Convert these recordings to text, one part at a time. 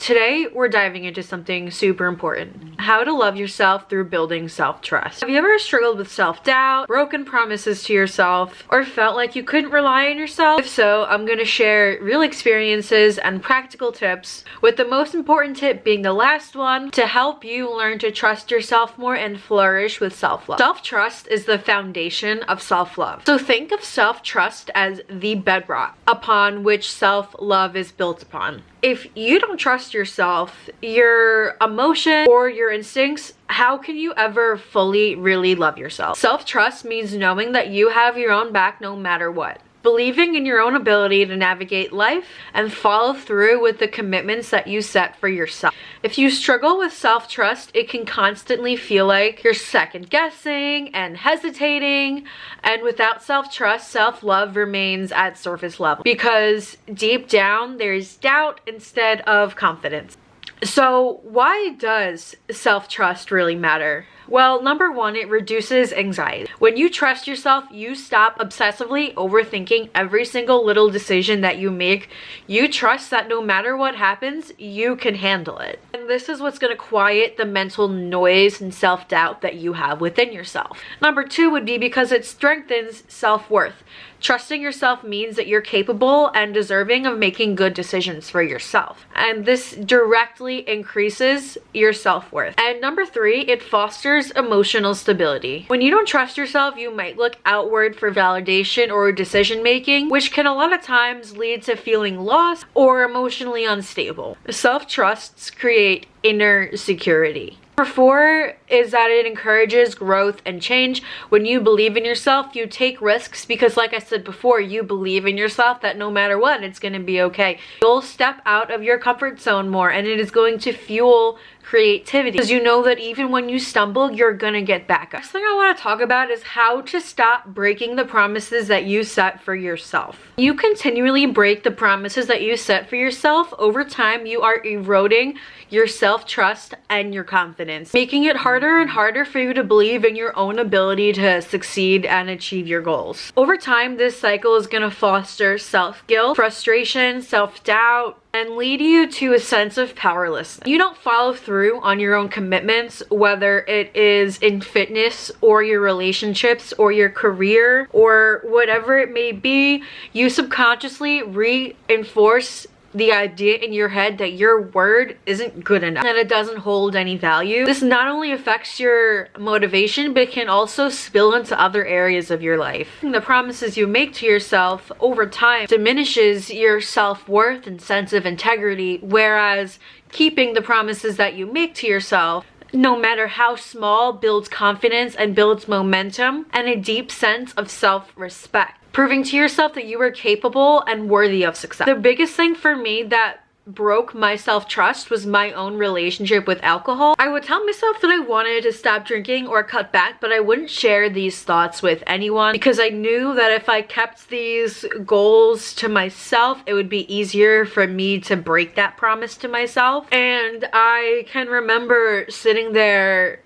Today, we're diving into something super important. How to love yourself through building self-trust. Have you ever struggled with self-doubt, broken promises to yourself, or felt like you couldn't rely on yourself? If so, I'm going to share real experiences and practical tips, with the most important tip being the last one, to help you learn to trust yourself more and flourish with self-love. Self-trust is the foundation of self-love. So think of self-trust as the bedrock upon which self-love is built upon. If you don't trust yourself, your emotion, or your instincts, how can you ever fully really love yourself? Self-trust means knowing that you have your own back no matter what. Believing in your own ability to navigate life and follow through with the commitments that you set for yourself. If you struggle with self-trust, it can constantly feel like you're second guessing and hesitating. And without self-trust, self-love remains at surface level, because deep down there's doubt instead of confidence. So why does self-trust really matter? Well, number one, it reduces anxiety. When you trust yourself, you stop obsessively overthinking every single little decision that you make. You trust that no matter what happens, you can handle it. And this is what's going to quiet the mental noise and self-doubt that you have within yourself. Number two would be because it strengthens self-worth. Trusting yourself means that you're capable and deserving of making good decisions for yourself. And this directly increases your self-worth. And number three, it fosters emotional stability. When you don't trust yourself, you might look outward for validation or decision making, which can a lot of times lead to feeling lost or emotionally unstable. Self-trusts create inner security. Number four is that it encourages growth and change. When you believe in yourself, you take risks because, like I said before, you believe in yourself that no matter what, it's going to be okay. You'll step out of your comfort zone more, and it is going to fuel creativity, because you know that even when you stumble, you're gonna get back up. Next thing I want to talk about is how to stop breaking the promises that you set for yourself. You continually break the promises that you set for yourself. Over time, you are eroding your self-trust and your confidence, making it harder and harder for you to believe in your own ability to succeed and achieve your goals. Over time, this cycle is going to foster self-guilt, frustration, self-doubt, and lead you to a sense of powerlessness. You don't follow through on your own commitments, whether it is in fitness or your relationships or your career or whatever it may be. You subconsciously reinforce the idea in your head that your word isn't good enough, that it doesn't hold any value. This not only affects your motivation, but it can also spill into other areas of your life. The promises you make to yourself over time diminishes your self-worth and sense of integrity, whereas keeping the promises that you make to yourself, no matter how small, builds confidence and builds momentum and a deep sense of self-respect, proving to yourself that you are capable and worthy of success. The biggest thing for me that broke my self-trust was my own relationship with alcohol. I would tell myself that I wanted to stop drinking or cut back, but I wouldn't share these thoughts with anyone, because I knew that if I kept these goals to myself, it would be easier for me to break that promise to myself. And I can remember sitting there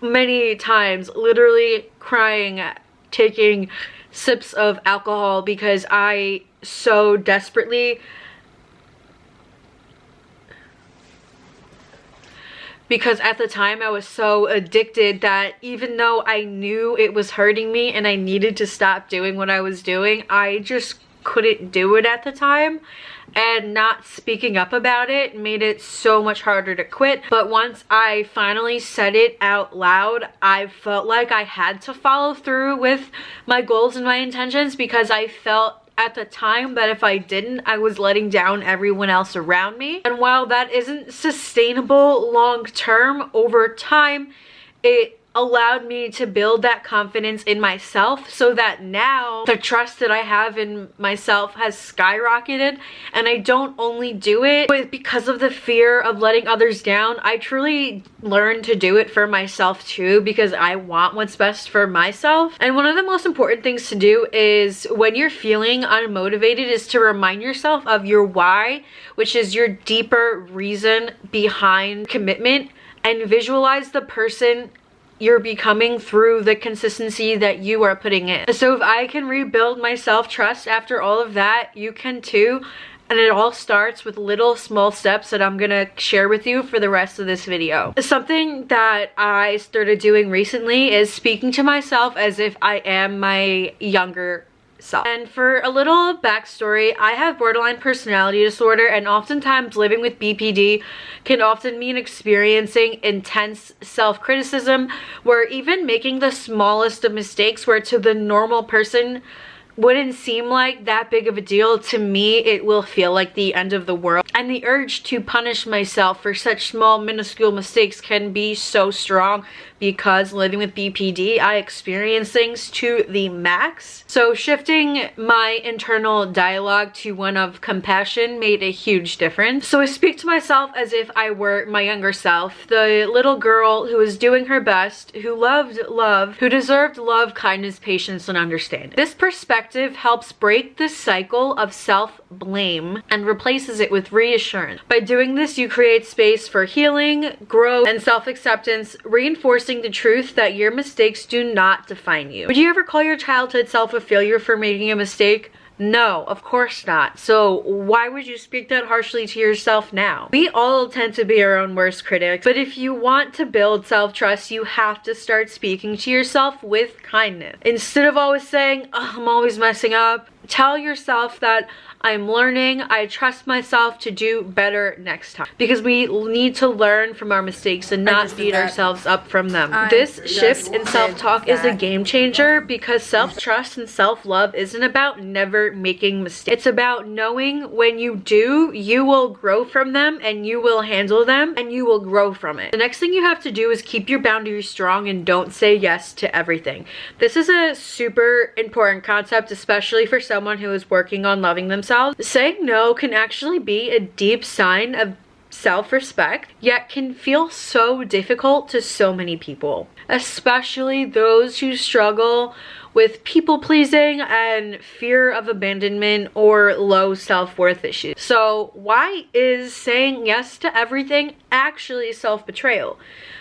many times, literally crying, taking sips of alcohol, because I so desperately, because at the time I was so addicted that even though I knew it was hurting me and I needed to stop doing what I was doing, I just couldn't do it at the time. And not speaking up about it made it so much harder to quit. But once I finally said it out loud, I felt like I had to follow through with my goals and my intentions, because I felt at the time that if I didn't, I was letting down everyone else around me. And while that isn't sustainable long term, over time, it allowed me to build that confidence in myself, so that now the trust that I have in myself has skyrocketed. And I don't only do it because of the fear of letting others down. I truly learned to do it for myself too, because I want what's best for myself. And one of the most important things to do is, when you're feeling unmotivated, is to remind yourself of your why, which is your deeper reason behind commitment, and visualize the person you're becoming through the consistency that you are putting in. So if I can rebuild my self-trust after all of that, you can too. And it all starts with little small steps that I'm gonna share with you for the rest of this video. Something that I started doing recently is speaking to myself as if I am my younger self. And for a little backstory, I have borderline personality disorder, and oftentimes living with BPD can often mean experiencing intense self-criticism, where even making the smallest of mistakes, where to the normal person wouldn't seem like that big of a deal, to me it will feel like the end of the world. And the urge to punish myself for such small minuscule mistakes can be so strong, because living with BPD I experience things to the max. So shifting my internal dialogue to one of compassion made a huge difference. So I speak to myself as if I were my younger self, the little girl who was doing her best, who loved love, who deserved love, kindness, patience, and understanding. This perspective helps break the cycle of self-blame and replaces it with reassurance. By doing this, you create space for healing, growth, and self-acceptance, reinforcing the truth that your mistakes do not define you. Would you ever call your childhood self a failure for making a mistake? No, of course not. So why would you speak that harshly to yourself now? We all tend to be our own worst critics, but if you want to build self-trust, you have to start speaking to yourself with kindness. Instead of always saying, oh, I'm always messing up, tell yourself that I'm learning, I trust myself to do better next time. Because we need to learn from our mistakes and not beat ourselves up from them. This shift in self-talk is a game changer, because self-trust and self-love isn't about never making mistakes. It's about knowing when you do, you will grow from them, and you will handle them, and you will grow from it. The next thing you have to do is keep your boundaries strong and don't say yes to everything. This is a super important concept, especially for someone who is working on loving themselves. Saying no can actually be a deep sign of self-respect, yet can feel so difficult to so many people, especially those who struggle with people-pleasing and fear of abandonment or low self-worth issues. So why is saying yes to everything actually self-betrayal?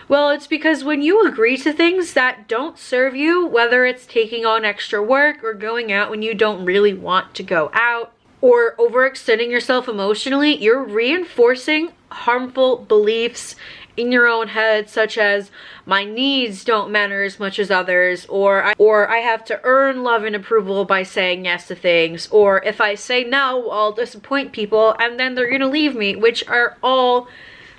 Well, it's because when you agree to things that don't serve you, whether it's taking on extra work or going out when you don't really want to go out, or overextending yourself emotionally, you're reinforcing harmful beliefs in your own head, such as my needs don't matter as much as others, or I have to earn love and approval by saying yes to things, or if I say no, I'll disappoint people and then they're gonna leave me, which are all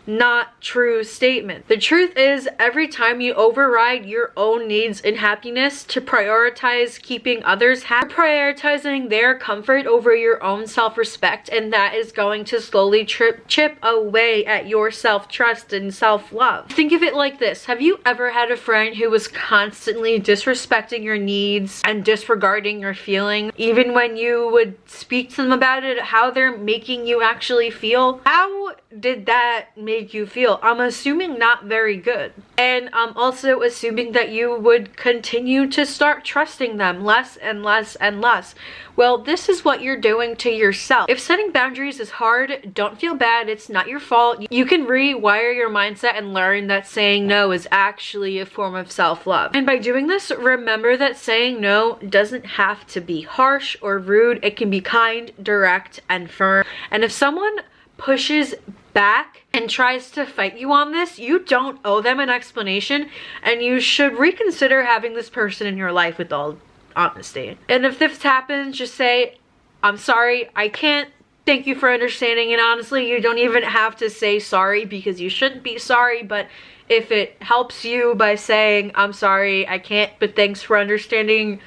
not true statement. The truth is, every time you override your own needs and happiness to prioritize keeping others happy, you're prioritizing their comfort over your own self-respect, and that is going to slowly chip away at your self-trust and self-love. Think of it like this. Have you ever had a friend who was constantly disrespecting your needs and disregarding your feelings, even when you would speak to them about it, how they're making you actually feel? How did that make you feel? I'm assuming not very good. And I'm also assuming that you would continue to start trusting them less and less and less. Well, this is what you're doing to yourself. If setting boundaries is hard, don't feel bad. It's not your fault. You can rewire your mindset and learn that saying no is actually a form of self-love. And by doing this, remember that saying no doesn't have to be harsh or rude. It can be kind, direct, and firm. And if someone pushes back and tries to fight you on this, you don't owe them an explanation, and you should reconsider having this person in your life with all honesty. And if this happens, just say, I'm sorry, I can't. Thank you for understanding. And honestly, you don't even have to say sorry, because you shouldn't be sorry, but if it helps you by saying, I'm sorry, I can't, but thanks for understanding,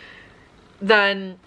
then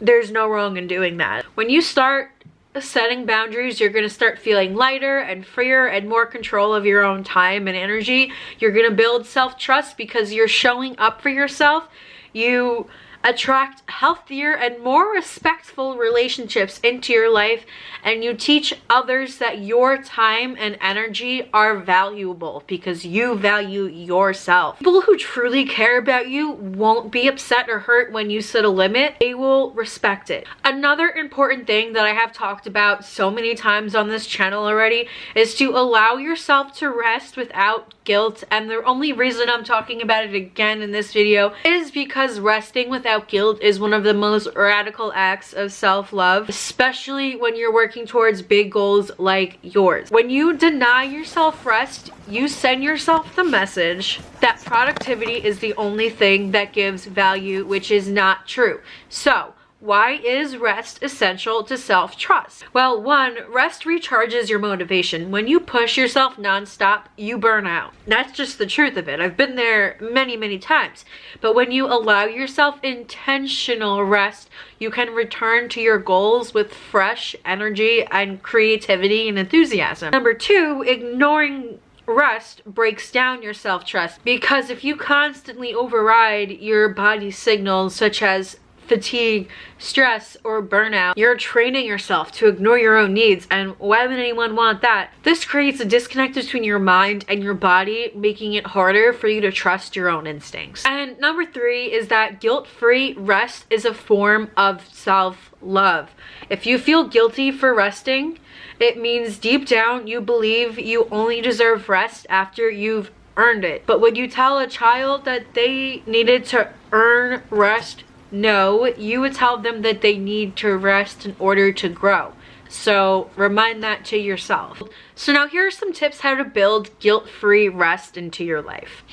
there's no wrong in doing that. When you start setting boundaries, you're going to start feeling lighter and freer and more control of your own time and energy. You're going to build self-trust because you're showing up for yourself. You attract healthier and more respectful relationships into your life, and you teach others that your time and energy are valuable because you value yourself. People who truly care about you won't be upset or hurt when you set a limit. They will respect it. Another important thing that I have talked about so many times on this channel already is to allow yourself to rest without guilt, and the only reason I'm talking about it again in this video is because resting without without guilt is one of the most radical acts of self-love, especially when you're working towards big goals like yours. When you deny yourself rest, you send yourself the message that productivity is the only thing that gives value, which is not true. So, why is rest essential to self-trust? Well, 1, rest recharges your motivation. When you push yourself nonstop, you burn out. That's just the truth of it. I've been there many, many times. But when you allow yourself intentional rest, you can return to your goals with fresh energy and creativity and enthusiasm. Number 2, ignoring rest breaks down your self-trust, because if you constantly override your body's signals such as fatigue, stress, or burnout, you're training yourself to ignore your own needs, and why would anyone want that? This creates a disconnect between your mind and your body, making it harder for you to trust your own instincts. And number 3 is that guilt-free rest is a form of self-love. If you feel guilty for resting, it means deep down you believe you only deserve rest after you've earned it. But would you tell a child that they needed to earn rest? No, you would tell them that they need to rest in order to grow. So remind that to yourself. So now here are some tips how to build guilt-free rest into your life.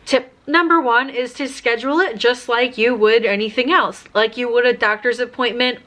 Tip number 1 is to schedule it just like you would anything else. Like you would a doctor's appointment,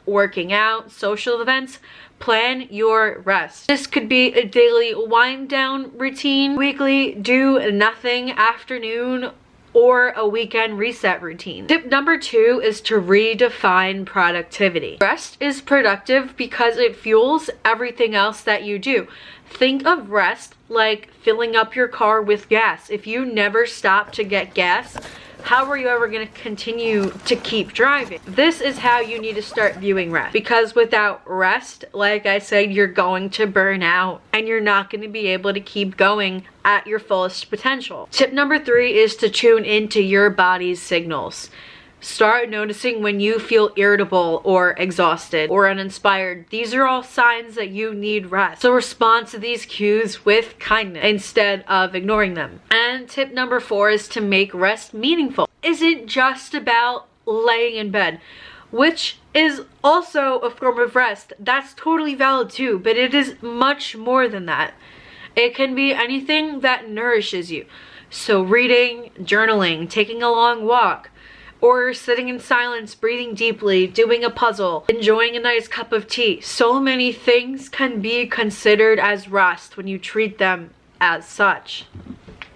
working out, social events. Plan your rest. This could be a daily wind down routine, weekly do nothing afternoon, or a weekend reset routine. Tip number 2 is to redefine productivity. Rest is productive because it fuels everything else that you do. Think of rest like filling up your car with gas. If you never stop to get gas, how are you ever going to continue to keep driving? This is how you need to start viewing rest, because without rest, like I said, you're going to burn out and you're not going to be able to keep going at your fullest potential. Tip number 3 is to tune into your body's signals. Start noticing when you feel irritable or exhausted or uninspired. These are all signs that you need rest. So respond to these cues with kindness instead of ignoring them. And tip number 4 is to make rest meaningful. Isn't just about laying in bed, which is also a form of rest. That's totally valid too, but it is much more than that. It can be anything that nourishes you. So reading, journaling, taking a long walk, or sitting in silence, breathing deeply, doing a puzzle, enjoying a nice cup of tea. So many things can be considered as rest when you treat them as such.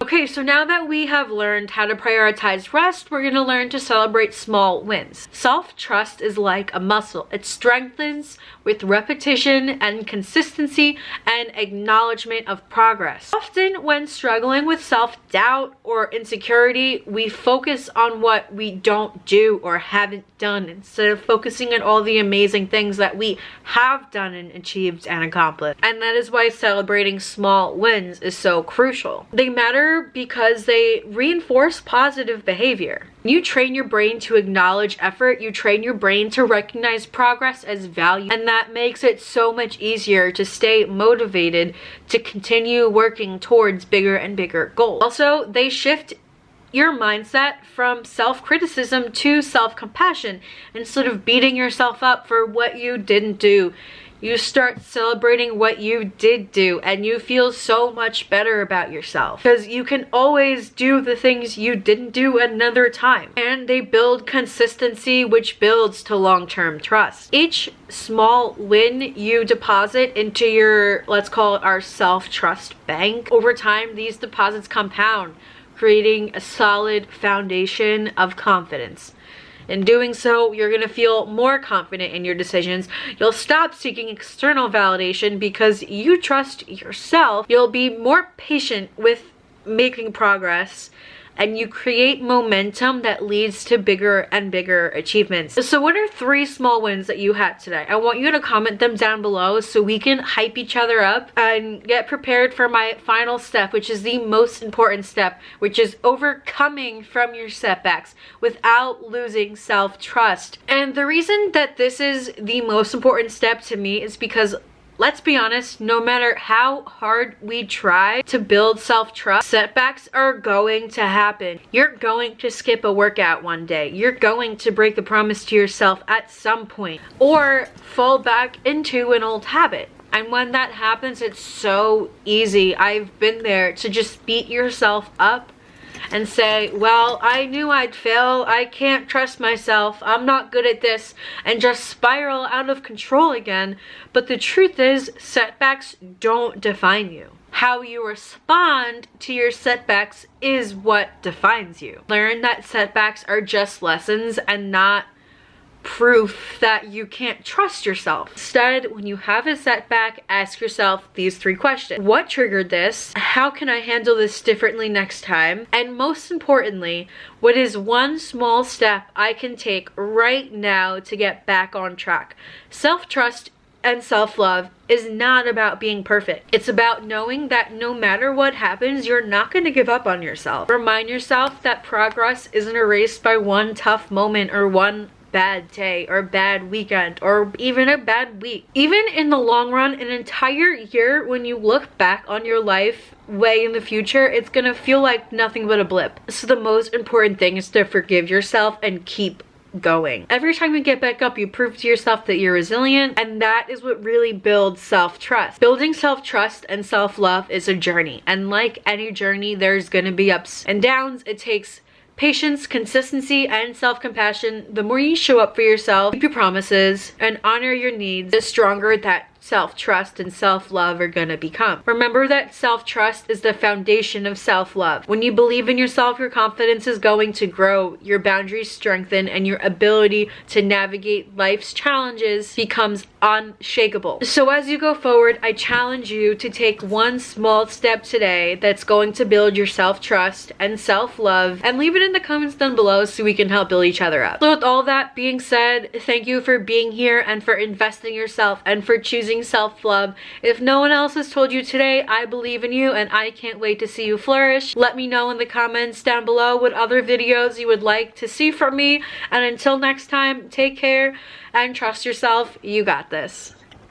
Okay, so now that we have learned how to prioritize rest, we're going to learn to celebrate small wins. Self-trust is like a muscle. It strengthens with repetition and consistency and acknowledgement of progress. Often when struggling with self-doubt or insecurity, we focus on what we don't do or haven't done instead of focusing on all the amazing things that we have done and achieved and accomplished. And that is why celebrating small wins is so crucial. They matter because they reinforce positive behavior. You train your brain to acknowledge effort, you train your brain to recognize progress as value, and that makes it so much easier to stay motivated to continue working towards bigger and bigger goals. Also, they shift your mindset from self-criticism to self-compassion. Instead of beating yourself up for what you didn't do, you start celebrating what you did do, and you feel so much better about yourself because you can always do the things you didn't do another time. And they build consistency, which builds to long-term trust. Each small win you deposit into your, let's call it our self-trust bank, over time these deposits compound, creating a solid foundation of confidence. In doing so, you're going to feel more confident in your decisions. You'll stop seeking external validation because you trust yourself. You'll be more patient with making progress, and you create momentum that leads to bigger and bigger achievements. So what are 3 small wins that you had today? I want you to comment them down below so we can hype each other up and get prepared for my final step, which is the most important step, which is overcoming from your setbacks without losing self-trust. And the reason that this is the most important step to me is because Let's be honest, no matter how hard we try to build self-trust, setbacks are going to happen. You're going to skip a workout one day. You're going to break the promise to yourself at some point, or fall back into an old habit. And when that happens, it's so easy. I've been there to just beat yourself up and say, well, I knew I'd fail. I can't trust myself. I'm not good at this, and just spiral out of control again. But the truth is, setbacks don't define you. How you respond to your setbacks is what defines you. Learn that setbacks are just lessons and not proof that you can't trust yourself. Instead, when you have a setback, ask yourself these 3 questions. What triggered this? How can I handle this differently next time? And most importantly, what is one small step I can take right now to get back on track? Self-trust and self-love is not about being perfect. It's about knowing that no matter what happens, you're not going to give up on yourself. Remind yourself that progress isn't erased by one tough moment or one bad day or bad weekend or even a bad week. Even in the long run, an entire year, when you look back on your life way in the future, it's gonna feel like nothing but a blip. So the most important thing is to forgive yourself and keep going. Every time you get back up, you prove to yourself that you're resilient, and that is what really builds self-trust. Building self-trust and self-love is a journey, and like any journey, there's gonna be ups and downs. It takes patience, consistency, and self-compassion. The more you show up for yourself, keep your promises, and honor your needs, the stronger that self-trust and self-love are gonna become. Remember that self-trust is the foundation of self-love. When you believe in yourself, your confidence is going to grow, your boundaries strengthen, and your ability to navigate life's challenges becomes unshakable. So as you go forward, I challenge you to take one small step today that's going to build your self-trust and self-love, and leave it in the comments down below so we can help build each other up. So with all that being said, thank you for being here and for investing yourself and for choosing self-love. If no one else has told you today, I believe in you and I can't wait to see you flourish. Let me know in the comments down below what other videos you would like to see from me, and until next time, take care and trust yourself. You got this.